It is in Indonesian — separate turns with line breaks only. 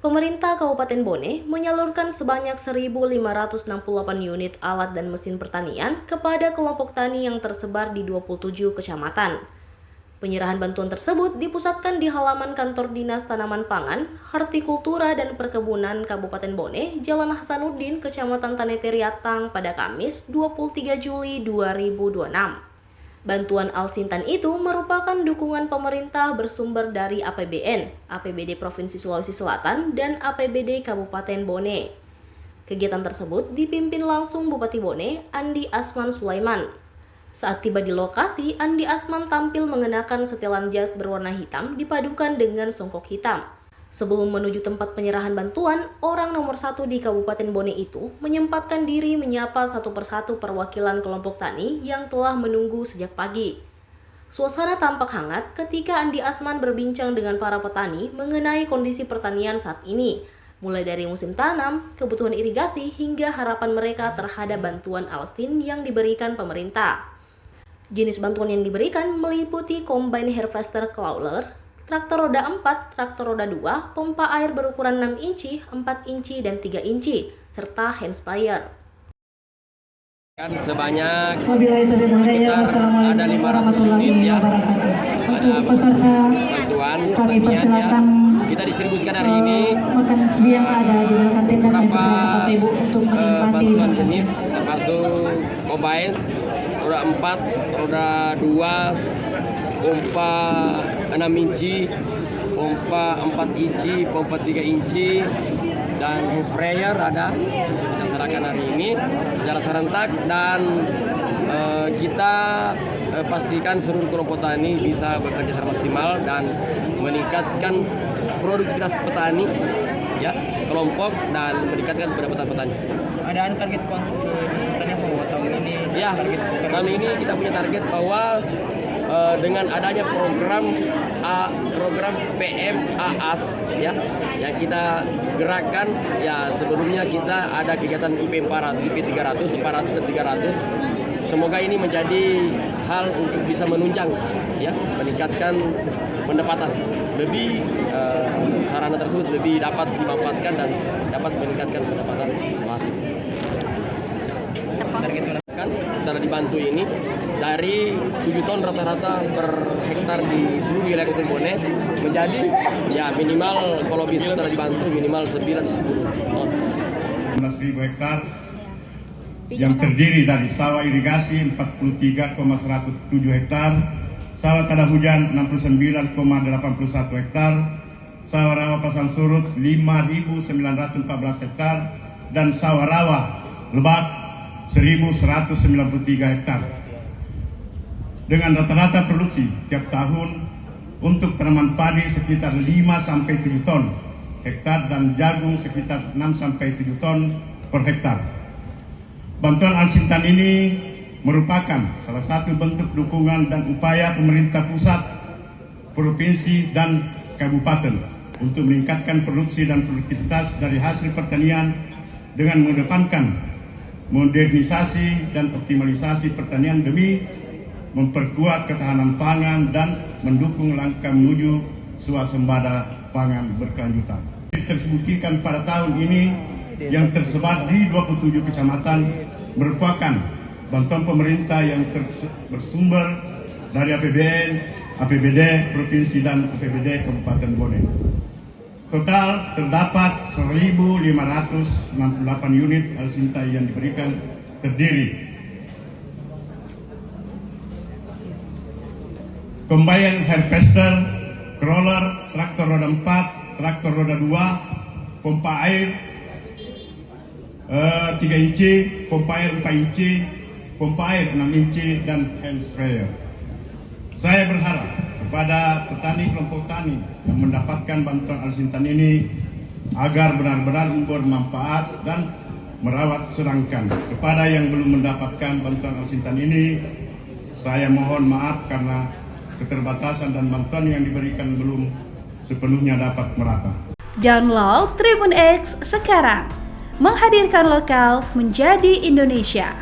Pemerintah Kabupaten Bone menyalurkan sebanyak 1.568 unit alat dan mesin pertanian kepada kelompok tani yang tersebar di 27 kecamatan. Penyerahan bantuan tersebut dipusatkan di halaman kantor Dinas Tanaman Pangan, Hortikultura dan Perkebunan Kabupaten Bone, Jalan Hasanuddin, Kecamatan Tanetiriatang pada Kamis 23 Juli 2026. Bantuan Al-Sintan itu merupakan dukungan pemerintah bersumber dari APBN, APBD Provinsi Sulawesi Selatan, dan APBD Kabupaten Bone. Kegiatan tersebut dipimpin langsung Bupati Bone, Andi Asman Sulaiman. Saat tiba di lokasi, Andi Asman tampil mengenakan setelan jas berwarna hitam dipadukan dengan songkok hitam. Sebelum menuju tempat penyerahan bantuan, orang nomor 1 di Kabupaten Bone itu menyempatkan diri menyapa satu persatu perwakilan kelompok tani yang telah menunggu sejak pagi. Suasana tampak hangat ketika Andi Asman berbincang dengan para petani mengenai kondisi pertanian saat ini, mulai dari musim tanam, kebutuhan irigasi, hingga harapan mereka terhadap bantuan Al-Stin yang diberikan pemerintah. Jenis bantuan yang diberikan meliputi combine harvester crawler, traktor roda 4, traktor roda 2, pompa air berukuran 6 inci, 4 inci, dan 3 inci, serta hand sprayer.
Sebanyak sekitar ada 500 unit ya, ada bantuan pertanian ya. Kita distribusikan hari ini beberapa bantuan jenis termasuk combine, roda 4, roda 2, pompa 6 inci, pompa 4 inci, pompa 3 inci, dan hand sprayer ada. Kita serahkan hari ini secara serentak dan kita pastikan seluruh kelompok tani bisa bekerja secara maksimal dan meningkatkan produktivitas petani ya, kelompok, dan meningkatkan pendapatan petani.
Ada target petani bahwa tahun ini?
Ya, tahun ini kita punya target bahwa dengan adanya program PMAAS ya, yang kita gerakan ya, sebelumnya kita ada kegiatan IP 400, IP 300, 400 dan 300. Semoga ini menjadi hal untuk bisa menunjang ya, meningkatkan pendapatan. Lebih sarana tersebut lebih dapat dimanfaatkan dan dapat meningkatkan pendapatan hasil. Kan secara dibantu ini dari 7 ton rata-rata per hektar di seluruh wilayah Kabupaten Bone menjadi ya minimal, kalau bisa secara dibantu minimal 9-10 ton.
11.000 hektar yang terdiri dari sawah irigasi 43,107 hektar, sawah tanah hujan 69,81 hektar, sawah rawa pasang surut 5.914 hektar, dan sawah rawa lebat 1.193 hektar. Dengan rata-rata produksi tiap tahun untuk tanaman padi sekitar 5-7 ton hektar dan jagung sekitar 6-7 ton per hektar. Bantuan Al-Sintan ini merupakan salah satu bentuk dukungan dan upaya pemerintah pusat, provinsi, dan kabupaten untuk meningkatkan produksi dan produktivitas dari hasil pertanian dengan mengedepankan modernisasi dan optimalisasi pertanian demi memperkuat ketahanan pangan dan mendukung langkah menuju swasembada pangan berkelanjutan. Terbuktikan pada tahun ini yang tersebar di 27 kecamatan merupakan bantuan pemerintah yang bersumber dari APBN, APBD Provinsi, dan APBD Kabupaten Bone. Total terdapat 1.568 unit Al-Sintan yang diberikan, terdiri combine harvester, crawler, traktor roda 4, traktor roda 2, pompa air 3 inci, pompa air 4 inci, pompa air 6 inci, dan hand sprayer. Saya berharap kepada petani kelompok tani yang mendapatkan bantuan Al-Sintan ini agar benar-benar bermanfaat dan merawat. Sedangkan kepada yang belum mendapatkan bantuan Al-Sintan ini, saya mohon maaf karena keterbatasan dan bantuan yang diberikan belum sepenuhnya dapat merata.
Download Tribun X sekarang, menghadirkan lokal menjadi Indonesia.